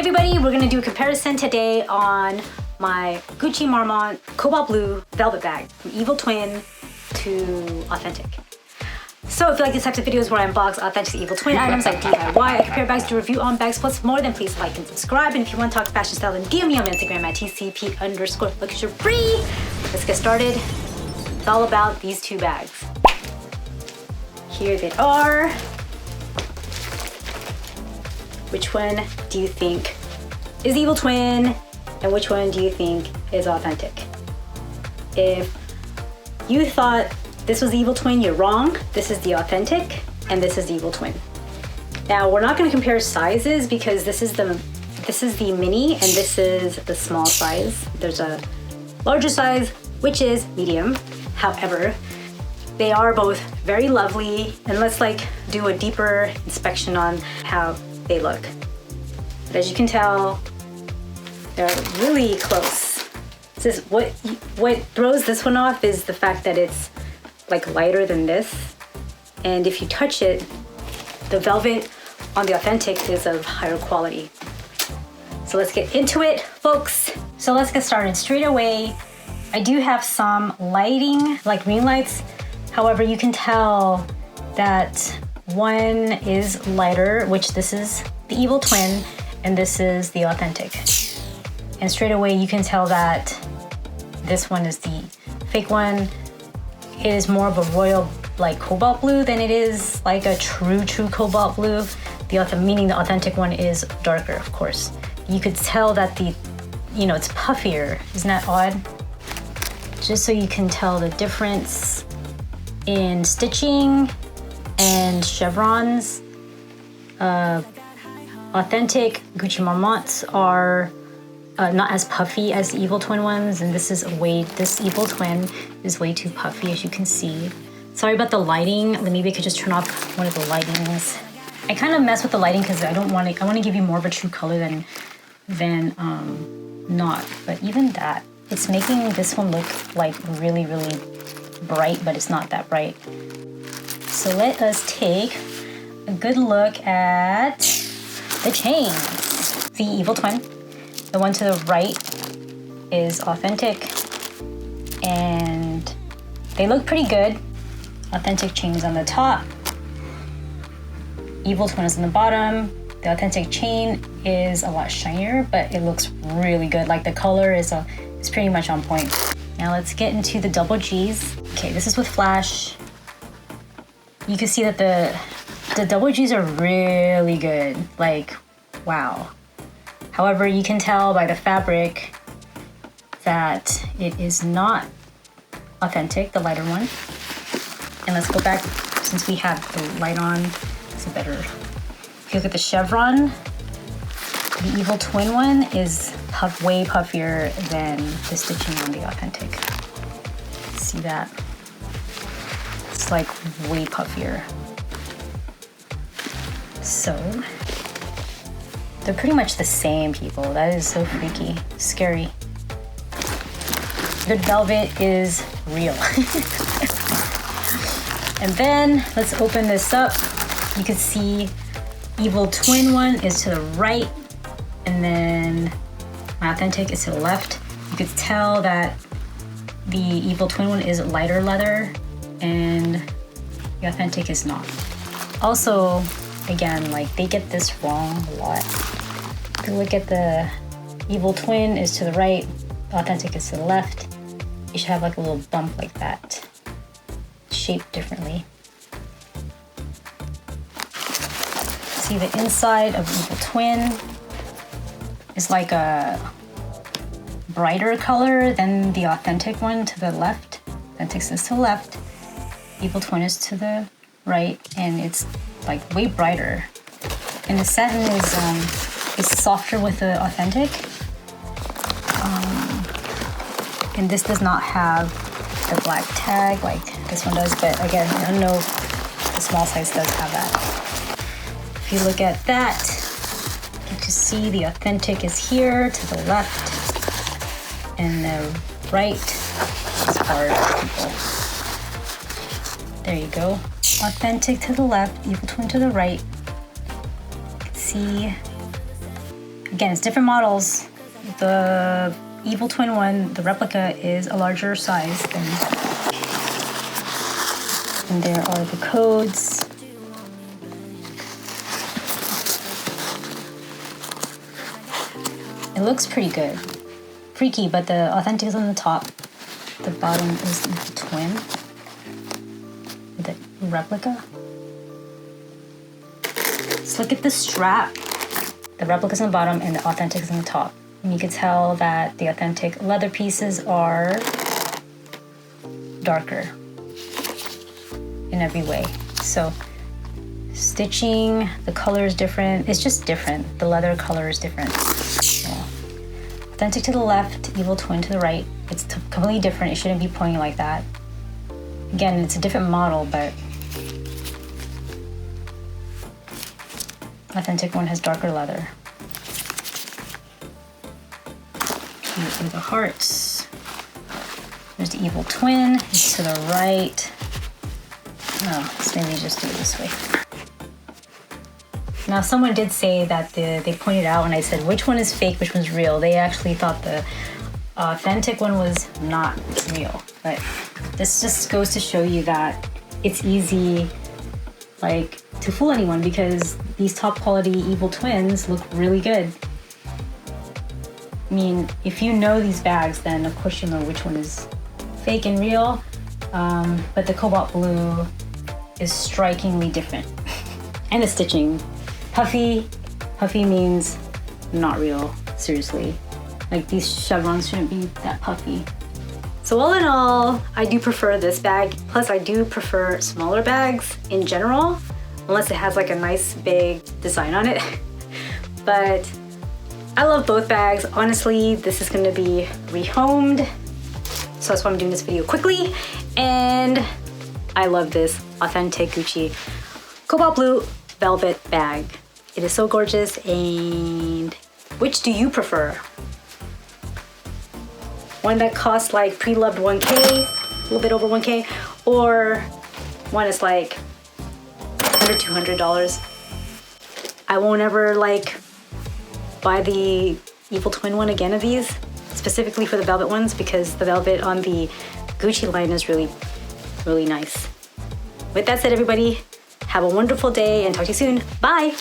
everybody, we're gonna do a comparison today on my Gucci Marmont Cobalt Blue Velvet Bag from Evil Twin to Authentic. So if you like these types of videos where I unbox authentic Evil Twin items like DIY, I compare bags, do review on bags, plus more, then please like and subscribe. And if you want to talk fashion style, then DM me on Instagram at TCP_luxury. Let's get started. It's all about these two bags. Here they are. Which one do you think is Evil Twin and which one do you think is authentic? If you thought this was the Evil Twin, you're wrong. This is the authentic and this is the Evil Twin. Now we're not going to compare sizes because this is the mini and this is the small size. There's a larger size which is medium. However, they are both very lovely, and let's do a deeper inspection on how they look. But as you can tell, they're really close. What throws this one off is the fact that it's lighter than this, and if you touch it, the velvet on the authentic is of higher quality. So let's get into it, folks. So let's get started straight away. I do have some lighting, like ring lights. However, you can tell that one is lighter, which this is the Evil Twin, and this is the authentic. And straight away you can tell that this one is the fake one. It is more of a royal cobalt blue than it is a true cobalt blue. Meaning the authentic one is darker, of course. You could tell that it's puffier. Isn't that odd? Just so you can tell the difference in stitching and chevrons. Authentic Gucci Marmonts are not as puffy as the Evil Twin ones, and this Evil Twin is way too puffy, as you can see. Sorry about the lighting. Maybe I could just turn off one of the lightings. I kind of mess with the lighting because I want to give you more of a true color than not. But even that, it's making this one look really, really bright, but it's not that bright. So let us take a good look at the chains. The Evil Twin, the one to the right is authentic, and they look pretty good. Authentic chains on the top, Evil Twin is on the bottom. The authentic chain is a lot shinier, but it looks really good. The color is pretty much on point. Now let's get into the double G's. Okay, this is with flash. You can see that the double G's are really good. Wow. However, you can tell by the fabric that it is not authentic, the lighter one. And let's go back, since we have the light on, it's better. If you look at the chevron, the Evil Twin one is way puffier than the stitching on the authentic. See that? It's way puffier. So, they're pretty much the same, people. That is so freaky, scary. Good velvet is real. And then let's open this up. You can see Evil Twin one is to the right, and then my authentic is to the left. You could tell that the Evil Twin one is lighter leather and the authentic is not. Also, again, they get this wrong a lot. If you look at the Evil Twin is to the right, the authentic is to the left. You should have a little bump like that, shaped differently. See, the inside of Evil Twin is a brighter color than the authentic one to the left. Authentic is to the left, Evil Twin is to the right, and it's way brighter. And the satin is softer with the authentic. And this does not have the black tag like this one does, but again, I know the small size does have that. If you look at that, you can see the authentic is here to the left, and the right is hard. There you go. Authentic to the left, Evil Twin to the right. You can see Again, it's different models. The Evil Twin one, the replica, is a larger size than. And there are the codes. It looks pretty good. Freaky, but the authentic is on the top. The bottom is the twin. The replica. Let's look at the strap. The replica's on the bottom and the authentic is on the top. And you can tell that the authentic leather pieces are darker in every way. So stitching, the color is different. It's just different. The leather color is different. Yeah. Authentic to the left, Evil Twin to the right. It's completely different. It shouldn't be pointing like that. Again, it's a different model, but authentic one has darker leather. Here are the hearts. There's the Evil Twin. It's to the right. Oh, let's maybe just do it this way. Now, someone did say that they pointed out when I said which one is fake, which one's real. They actually thought the authentic one was not real. But this just goes to show you that it's easy, like, to fool anyone because these top quality Evil Twins look really good. I mean, if you know these bags, then of course you'll know which one is fake and real. But the Cobalt Blue is strikingly different. And the stitching. Puffy means not real, seriously. Like, these chevrons shouldn't be that puffy. So all in all, I do prefer this bag. Plus I do prefer smaller bags in general, unless it has like a nice big design on it. But I love both bags. Honestly, this is gonna be rehomed. So that's why I'm doing this video quickly. And I love this authentic Gucci Cobalt Blue velvet bag. It is so gorgeous. And which do you prefer? One that costs like pre-loved 1K, a little bit over 1K, or one that's like under $200. I won't ever like buy the Evil Twin one again of these, specifically for the velvet ones, because the velvet on the Gucci line is really, really nice. With that said, everybody, have a wonderful day and talk to you soon. Bye.